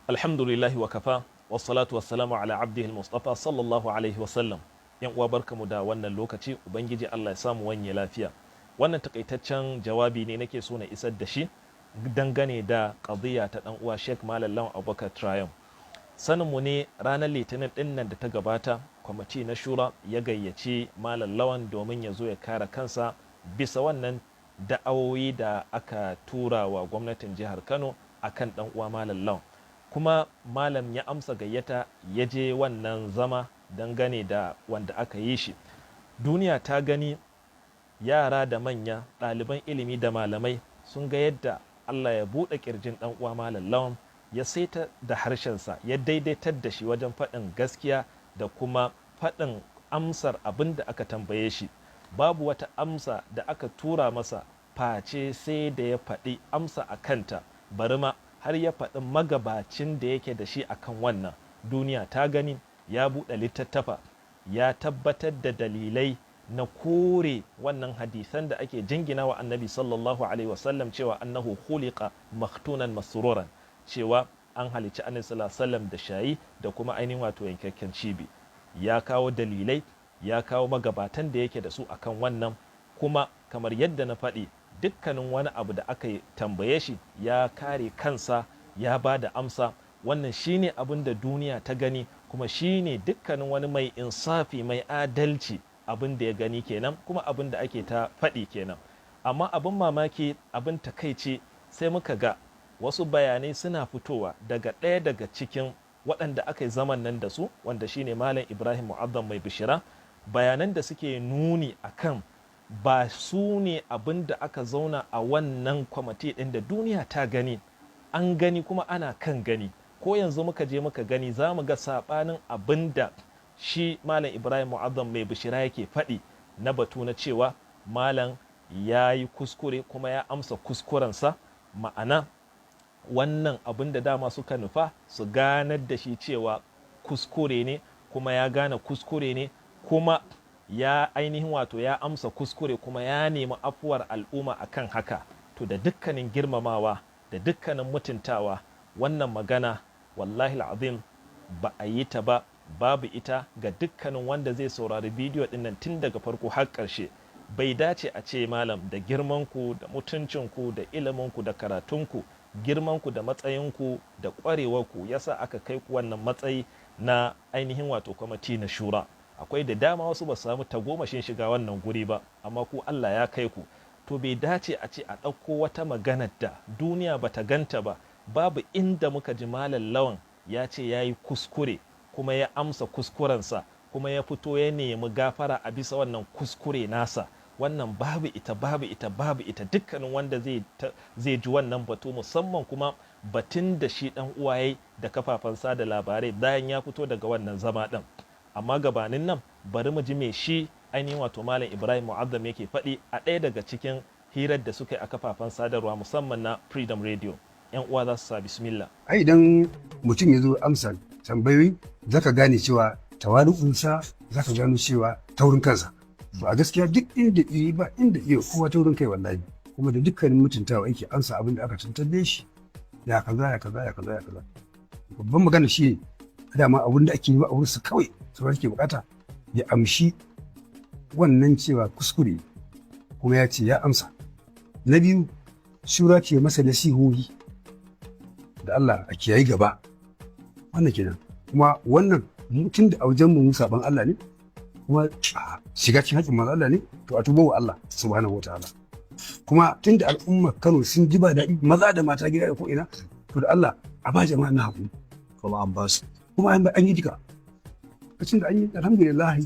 Alhamdulillahi wa kafa, wassalatu wassalamu ala abdihi al-mustafa sallallahu alaihi wasallam. Yan uwa barkamu da wannan lokaci, Ubangiji Allah ya samu wanye lafiya. Wannan takaitaccen jawabi ne nake so na isar da shi dangane da qadiyya ta dan uwa Sheikh Malam Lawan Abubakar Triumph. Sanin mu ne ranar Litinin din nan da ta gabata, kwamiti na Shura ya gayyaci Malam Lawan domin ya zo ya kare kansa bisa wannan da'awoyi da aka tura wa gwamnatin jihar Kano akan dan uwa Malam Lawan. Kuma malam ya amsa gayyata ya je wannan zama dangane da wanda aka yi shi. Duniya ta gani, yara da manya, ɗaliban ilimi da malamai sun ga yadda Allah ya buɗe ƙirjin ɗan uwa Malam Lawan, ya saita da harshensa, ya daidaitar da shi wajen faɗin gaskiya da kuma faɗin amsar abin da aka tambaye shi. Babu wata amsa da aka tura masa face sai da ya faɗi amsa a kanta, bari ma har ya faɗi magabacin da yake da shi akan wannan. Duniya ta gani, ya buɗe littattafa, ya tabbatar da dalilai na kore wannan hadisan da ake jingina wa annabi sallallahu alaihi wasallam cewa annahu khuliqa maktunan masruran, cewa an halicci annabi sallallahu alaihi wasallam da shayi da kuma ainihin wato yankakken cibi. Ya kawo dalilai, ya kawo magabatan da yake da su akan wannan, kuma kamar yadda na faɗi, dukkanin wani abu da aka tambaye shi ya kare kansa, ya ba da amsa. Wannan shine abin da duniya ta gani, kuma shine dukkanin wani mai insafi, mai adalci, abin da ya gani kenan, kuma abin da ake ta faɗi kenan. Amma abin mamaki, abin takaici, sai muka ga wasu bayanai suna fitowa daga ɗaya daga cikin waɗanda aka yi zaman nan da su, wanda shine Malam Ibrahim Mauazzam mai bishira, bayanan da suke nuni akan ba su ne abin da aka zauna a wannan kwamiti ɗin da duniya ta gani, an gani kuma ana kan gani. Ko yanzu muka je muka gani za mu ga saɓanin abin da shi Malam Ibrahim Mauazzam mai bishira yake faɗi na batu na cewa Malam ya yi kuskure kuma ya amsa kuskurensa. Ma'ana wannan abin da dama suka nufa su ganar da shi cewa kuskure ne, kuma ya gane kuskure ne, kuma ya ainihin wato ya amsa kuskure, kuma ya nemi afuwar al'umma akan haka. To da dukkanin girmamawa da dukkanin mutuntawa, wannan magana wallahi al'azim ba a yi ta ba, babu ita ga dukkanin wanda zai saurari bidiyo dinnan tun daga farko har ƙarshe. Bai dace a ce malam da girmanku da mutuncinku da iliminku da karatunku, girmanku da matsayinku da ƙwarewarku yasa aka kai ku wannan matsayi na ainihin wato kwamiti na shura. Akwai da dama wasu ba su samu tagomashin shiga wannan guri ba, amma ku Allah ya kai ku. To bai dace a ce a ɗauko wata maganar da duniya ba ta ganta ba. Babu inda muka ji Malam Lawan ya ce ya yi kuskure kuma ya amsa kuskurensa, kuma ya fito ya nemi gafara a bisa wannan kuskure nasa. Wannan babu ita, babu ita, babu ita. Dukkanin wanda zai ji wannan batu, musamman kuma batun da shi ɗan uwaye da kafafen sada labarai bayan ya fito daga wannan zama ɗin. Amma gabanin nan bari mu ji me shi ainihin wato Malam Ibrahim Mauazzam yake faɗi a ɗaya daga cikin hirar da suka yi a kafafen sadarwa musamman na Freedom Radio. Yan uwa za su sa bismillah. Ai idan mutum ya zo amsa tambayoyi, zaka gane cewa tawalu'unsa, zaka gano cewa taurin kansa. To a gaskiya duk inda ba inda iya kowa taurin kai wallahi, kuma da dukkanin mutuntawa yake amsa abin da aka tantabe shi. Ya kaza ya kaza ya kaza ya kaza. Babban magana shi ne dama abin da ake yi ba a wurinsa kawai sauran ke bukata ya amshi wannan cewa kuskure, kuma ya ce ya amsa. Na biyu, shura ke masa nasihohi da Allah a kiyayi gaba, wannan kenan. Kuma wannan mutum da a wajen mu saban Allah ne, kuma shiga cikin haƙin manzo Allah ne, to a tuba wa Allah subhanahu wataala. Kuma tunda al'ummar Kano sun ji ba daɗi, maza da mata, gida da ko ina, to da Allah a ba jama'a na hakuri, kuma an ba su, kuma an yi duka. Kacin da an yi alhamdulillah.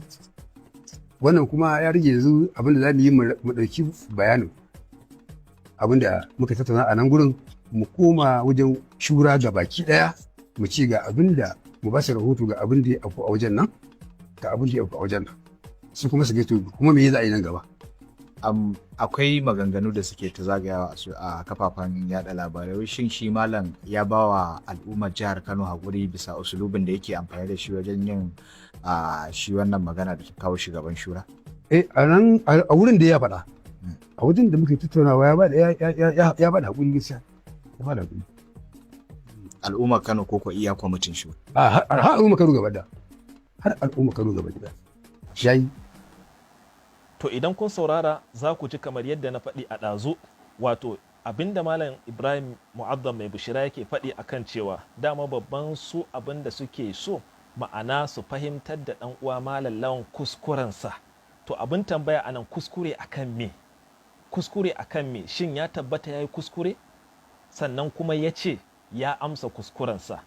Wannan kuma ya rage yanzu abin da za mu yi mu ɗauki bayanin abin da muka tattauna a nan gurin, mu koma wajen shura ga baki ɗaya, mu ci ga abin da mu ba su rahoto ga abin da ya auku a wajen nan, ga abin da ya auku a wajen nan, su kuma su gaito kuma me za a yi nan gaba. Akwai maganganu da suke ta zagayawa a kafafen yada labarai, shin shi malam ya ba wa al'ummar jihar Kano haƙuri bisa usulubin da yake amfani da shi wajen yin shi wannan magana da kawo shugaban shura? A wurin da ya faɗa, a wajen da muke tattaunawa ya ba da haƙuri gaskiya, ya ba da haƙuri. al'ummar Kano ko ko iya kwamitin shura? har al'umma Kano gaba da har al'umma Kano gaba da yayi. To idan kun saurara za ku ji kamar yadda na faɗi a ɗazu, wato abinda Malam Ibrahim Mauazzam mai bishira yake faɗi akan cewa dama babban su abinda suke so ma'ana su fahimtar da ɗan uwa Malam Lawan kuskurensa. To abin tambaya anan kuskure akan me? Kuskure akan me? Shin ya tabbata ya yi kuskure? Sannan kuma ya ce ya amsa kuskurensa.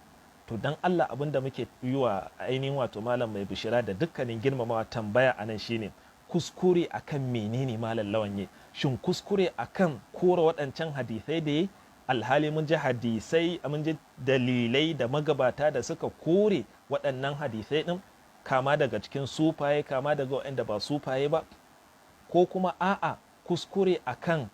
To dan Allah abinda muke yi wa ainihin wato Malam mai bishira da dukkanin girmamawa tambaya anan shine kuskure akan menene Malam Lawan yi? Shin kuskure akan kora waɗancan hadisai da yi? Alhali mun ji hadisai, mun ji dalilai da magabata da suka kore waɗannan hadisai ɗin, kama daga cikin sufaye, kama daga waɗanda ba sufaye ba, ko kuma a'a kuskure akan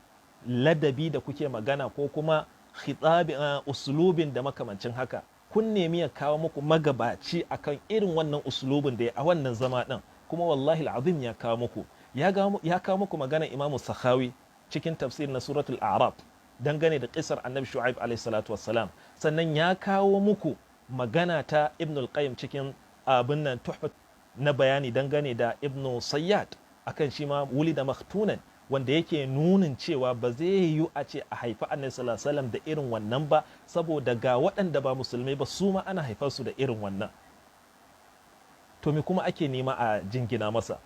ladabi da kuke magana, ko kuma khitabi uslubin da makamancin haka. Kun nemi ya kawo muku magabaci akan irin wannan uslubin da ya a wannan zama ɗin, kuma wallahi al'azim ya kawo muku. Ya kawo muku maganar Imam Sakhawi cikin tafsir na suratul A'raf dangane da kisar Annabi Shu'aib alayhi salatu wassalam. Sannan ya kawo muku magana ta Ibn al-Qayyim cikin abin nan tuhfa na bayani dangane da Ibn Sayyad akan shi ma wulida maktunan, wanda yake nunin cewa ba zai yiwu a ce a haifi Annabi sallallahu alaihi wasallam da irin wannan ba, saboda ga waɗanda ba musulmai ba su ma ana haifar su da irin wannan. To me kuma ake nema a jingina masa?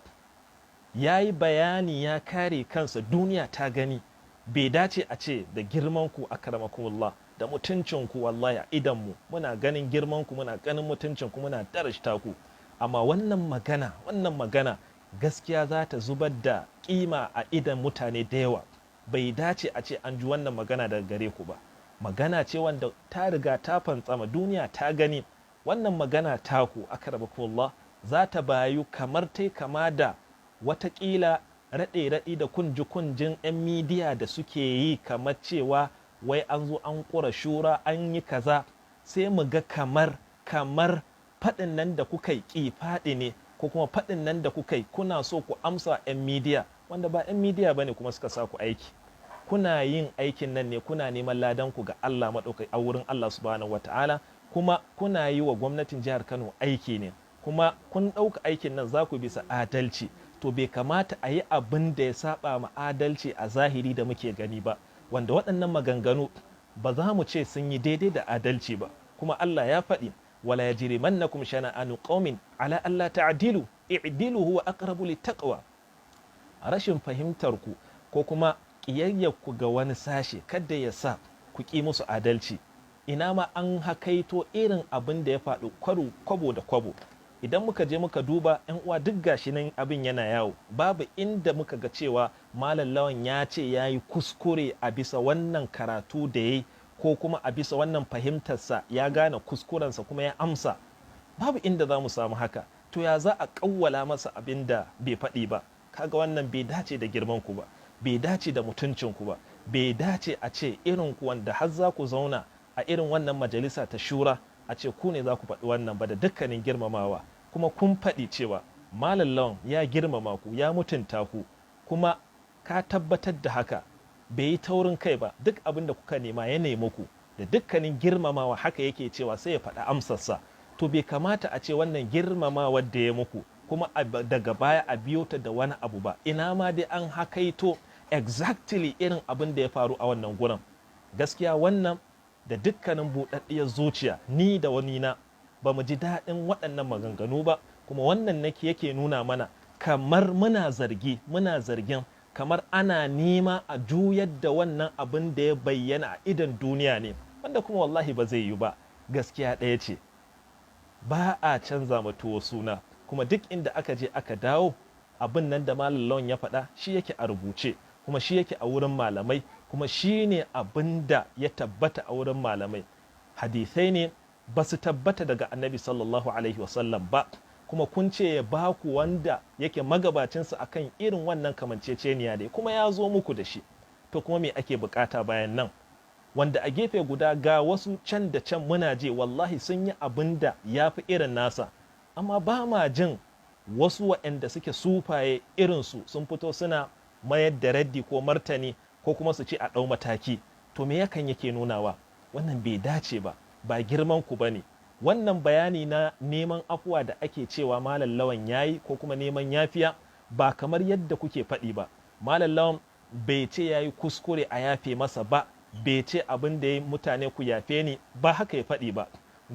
Ya yi bayani, ya kare kansa, duniya ta gani. Bai dace a ce da girmanku a karamakumullah, da mutuncinku wallahi a idanmu muna ganin girmanku, muna ganin mutuncinku, muna darashta ku, amma wannan magana gaskiya za ta zubar da kima a idan mutane da yawa. Bai dace a ce an ji wannan magana daga gare ku ba. Magana ce wanda ta riga ta fantsama, duniya ta gani. Wannan magana taku a karamakumullah za ta bayu kamar tai kama da watakila raɗe-raɗi da kunji-kunjin 'yan midiya da suke yi, kamar cewa wai an zo an ƙura shura, an yi kaza, sai mu ga kamar faɗin nan da kuka yi ƙi faɗi ne, ko kuma faɗin nan da kuka yi kuna so ku amsa 'yan midiya, wanda ba 'yan midiya ba ne kuma suka sa ku aiki. Kuna yin aikin nan ne kuna neman ladan ku ga Allah maɗaukai a wurin Allah subhanahu wata'ala, kuma kuna yi wa gwamnatin jihar Kano aiki ne, kuma kun ɗauka aikin nan za ku bisa adalci. To bai kamata a yi abin da ya saba ma adalci a zahiri da muke gani ba, wanda waɗannan maganganu ba za mu ce sun yi daidai da adalci ba. Kuma Allah ya faɗi, wala yajrimannakum shana'anu qaumin ala alla ta'dilu i'dilu huwa aqrabu littaqwa. Rashin fahimtar ku ko kuma ƙiyayyar ku ga wani sashe kada ya sa ku ƙi musu adalci. Ina ma an hakaito irin abin da ya faɗi kwabo da kwabo. Idan muka je muka duba, 'yan uwa, duk gashi nan abin yana yawo, babu inda muka ga cewa Malam Lawan ya ce ya yi kuskure a bisa wannan karatu da ya yi, ko kuma a bisa wannan fahimtarsa ya gane kuskurensa kuma ya amsa. Babu inda za mu samu haka. To ya za a ƙawwala masa abin da bai faɗi ba? Kaga wannan bai dace da girmanku ba, bai dace da mutuncinku ba, bai dace a ce irin ku wanda har za ku zauna a irin wannan majalisa ta shura a ce ku ne za ku faɗi wannan ba, da dukkanin girmamawa. Kuma kun faɗi cewa Malam Lawan ya girmama ku, ya mutunta ku, kuma ka tabbatar da haka, bai yi taurin kai ba. Duk abin da kuka nema ya nemi ku da dukkanin girmamawa, haka yake cewa sai ya faɗa amsarsa. To bai kamata a ce wannan girmamawa da ya muku kuma daga baya a biyo ta da wani abu ba. Ina ma dai an hakaito exactly irin abin da ya faru a wannan gurin. Gaskiya wannan da dukkanin buɗaɗɗiyar zuciya, ni da wani na ba mu ji daɗin waɗannan maganganu ba, kuma wannan yake nuna mana kamar muna zargin kamar ana nema a juyar da wannan abin da ya bayyana a idan duniya ne, wanda kuma wallahi ba zai yi ba. Gaskiya ɗaya ce, ba a canza ma tuwo suna, kuma duk inda aka je aka dawo abin nan da Malam Lawan ya faɗa shi yake a rubuce, kuma shi yake a wurin malamai, kuma shi ne abin da ya tabbata a wurin malamai. Hadisai ne ba su tabbata daga Annabi sallallahu alaihi wasallam ba, kuma kun ce ya ba ku wanda yake magabacinsa akan irin wannan kamanceceniya ne, kuma ya zo muku da shi. To kuma me ake bukata bayan nan? Wanda a gefe guda ga wasu can da can muna je wallahi sun yi abin da ya fi irin nasa, amma ba ma jin wasu waɗanda suke sufaye irinsu sun fito suna mayar da raddi ko martani, ko kuma su ce a ɗau mataki. To me yakan yake nunawa? Wannan bai dace ba. ba girman ku bane. Wannan bayani na neman afuwa da ake cewa Malam Lawan yayi ko kuma neman yafiya ba kamar yadda kuke faɗi ba. Malam Lawan bai ce yayi kuskure a yafe masa ba, bai ce abin da ya mutane ku yafe ni ba, haka ya faɗi ba.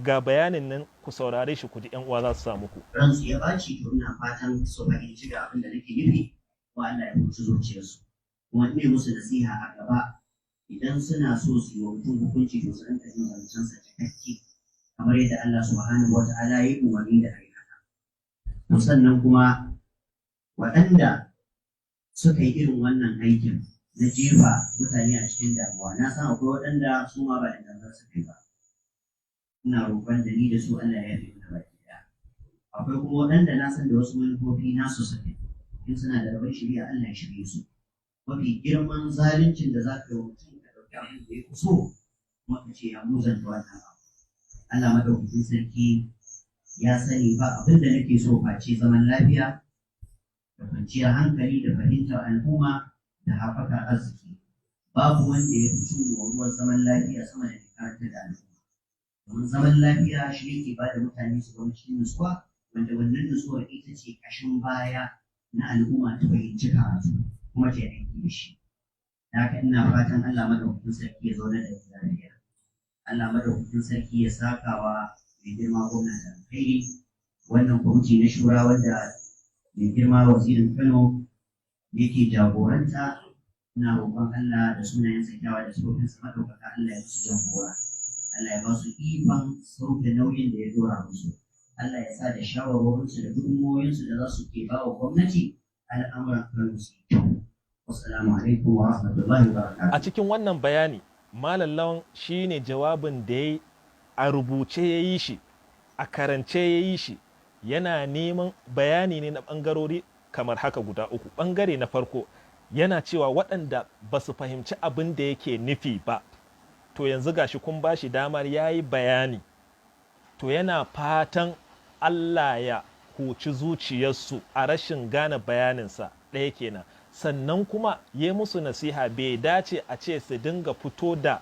Ga bayanin nan ku saurare shi ku ji ƴan uwa za su samu ku. Ransu ya baci to ina fatan su fahimci ga abin da nake nufi ko Allah ya huci zuciyarsu. Kuma ina musu nasiha a gaba idan suna so su yi wa mutum hukunci to su rinka jin zancensa cikakke kamar yadda Allah subhanahu wa ta'ala ya yi umarni da ai haka. To sannan kuma waɗanda suka yi irin wannan aikin na jefa mutane a cikin damuwa, na san akwai waɗanda su ma ba da gangan su kai ba. Ina roƙon da ni da su Allah ya yafe mana baki ɗaya. Akwai kuma waɗanda na san da wasu manufofi nasu suke, in suna da rabon shari'a Allah ya shirye su. Mafi girman zaluncin da za ka yi wa mutum ka ɗauki abin da ya fi so kuma ka ce ya muzanta wannan abu. Allah madaukakin sarki ya sani ba abin da nake so face zaman lafiya da kwanciyar hankali da fahimtar al'umma da haɓaka arziki. Babu wanda ya fi cin ruwan zaman lafiya sama da karanta da al'umma. Domin zaman lafiya shi yake ba da mutane su zama cikin nutsuwa, wanda wannan nutsuwar ita ce ƙashin baya na al'umma ta fahimci karatu kuma ta aiki da shi. Da haka ina fatan Allah madaukakin sarki ya zauna da lafiya. Allah madaukakin sarki ya sakawa mai girma gwamna da alkhairi. Wannan kwamiti na shura wanda mai girma wazirin Kano yake jagoranta, ina roƙon Allah da sunayensa kyawa da sufofinsa madaukaka Allah ya musu jagora. Allah ya ba su ikon sauke nauyin da ya dora musu. Allah ya sa da shawarwarinsu da gudunmawoyinsu da za su ke ba wa gwamnati al'amuran Kano su yi kyau. Wassalamu alaikum wa rahmatullahi wa barakatuh. A cikin wannan bayani Malam Lawan shi ne jawabin da ya a rubuce ya yi shi, a karance ya yi shi, yana neman bayani ne na ɓangarori kamar haka guda uku. Ɓangare na farko yana cewa waɗanda ba su fahimci abin da yake nufi ba, to yanzu gashi kun ba shi damar ya yi bayani, to yana fatan Allah ya huci zuciyarsu a rashin gane bayaninsa ɗaya kenan. Sannan kuma yi musu nasiha bai dace a ce su dinga fito da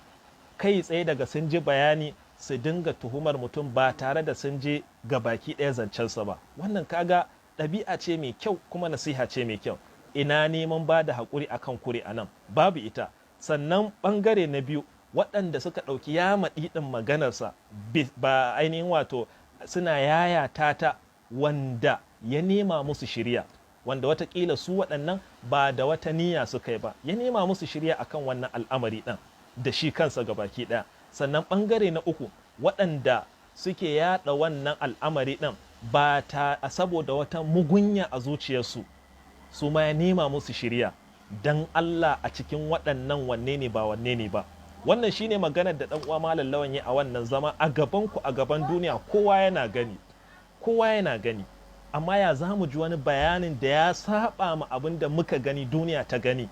kai tsaye daga sun ji bayani su dinga tuhumar mutum ba tare da sun je ga baki ɗaya zancensa ba. Wannan kaga ɗabi'a ce mai kyau kuma nasiha ce mai kyau. Ina neman ba da haƙuri akan kure a nan, babu ita. Sannan ɓangare na biyu waɗanda suka ɗauki ya maɗiɗin maganarsa ba ainihin wato suna yayata ta wanda ya nema musu shirya, wanda watakila su waɗannan ba da wata niyya suka yi ba, ya nema musu shirya akan wannan al'amari ɗin da shi kansa gabaki ɗaya. Sannan ɓangare na uku waɗanda suke yaɗa wannan al'amari ɗin ba ta saboda wata mugunya a zuciyarsu, su ma ya nema musu shirya. Dan Allah a cikin waɗannan wanne ne ba wanne ne ba. Wannan shine maganar da ɗan uwa Malam Lawan ya a wannan zama a gaban ku, a gaban duniya, kowa yana gani, kowa yana gani. Amma ya za mu ji wani bayanin da ya saba ma abin da muka gani, duniya ta gani,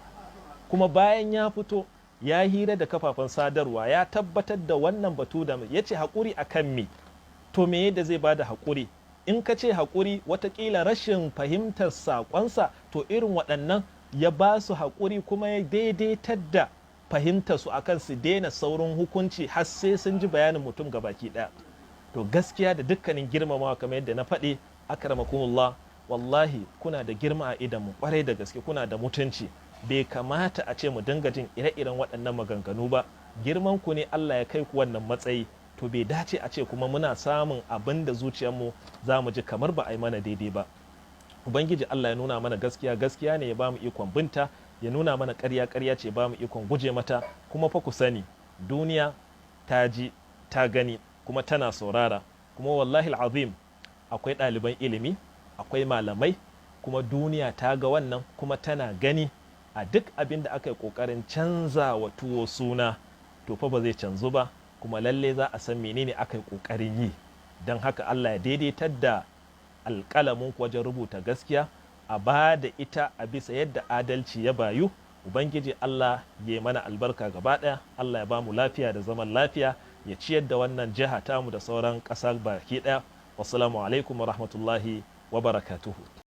kuma bayan ya fito ya hira da kafafen sadarwa ya tabbatar da wannan batu da ya ce haƙuri a kan me, to me yadda zai bada haƙuri? In ka ce haƙuri watakila rashin fahimtar saƙonsa, to irin waɗannan ya ba su haƙuri kuma ya daidaitar da fahimtar su akan su daina saurin hukunci har sai sun ji bayanin mutum gabaki ɗaya. To gaskiya da dukkanin girmamawa kamar yadda na faɗi, akramakumullah, wallahi kuna da girma a idanmu kwarai da gaske, kuna da mutunci. Bai kamata a ce mu dinga jin ire-iren waɗannan maganganu ba. Girman ku ne Allah ya kai ku wannan matsayi, to bai dace a ce kuma muna samun abin da zuciyarmu za mu ji kamar ba a yi mana daidai ba. Ubangiji Allah ya nuna mana gaskiya gaskiya ne ya ba mu ikon binta, ya nuna mana ƙarya ƙarya ce ba mu ikon guje mata. Kuma fa ku sani duniya ta ji ta gani kuma tana saurara, kuma wallahi al'azim akwai ɗaliban ilimi, akwai malamai, kuma duniya ta ga wannan kuma tana gani. A duk abin da aka yi ƙoƙarin canza wa tuwo suna, to fa ba zai canzu ba, kuma lalle za a san menene aka yi ƙoƙarin yi. Don haka Allah ya daidaitar da alƙalamin wajen rubuta gaskiya, a ba da ita a bisa yadda adalci ya bayu. Ubangiji Allah ya mana albarka gaba ɗaya, Allah ya ba mu lafiya da zaman lafiya, ya ciyar da wannan jiha tamu da sauran ƙasa baki ɗaya. Wassalamu alaikum wa rahmatullahi wa barakatuhu.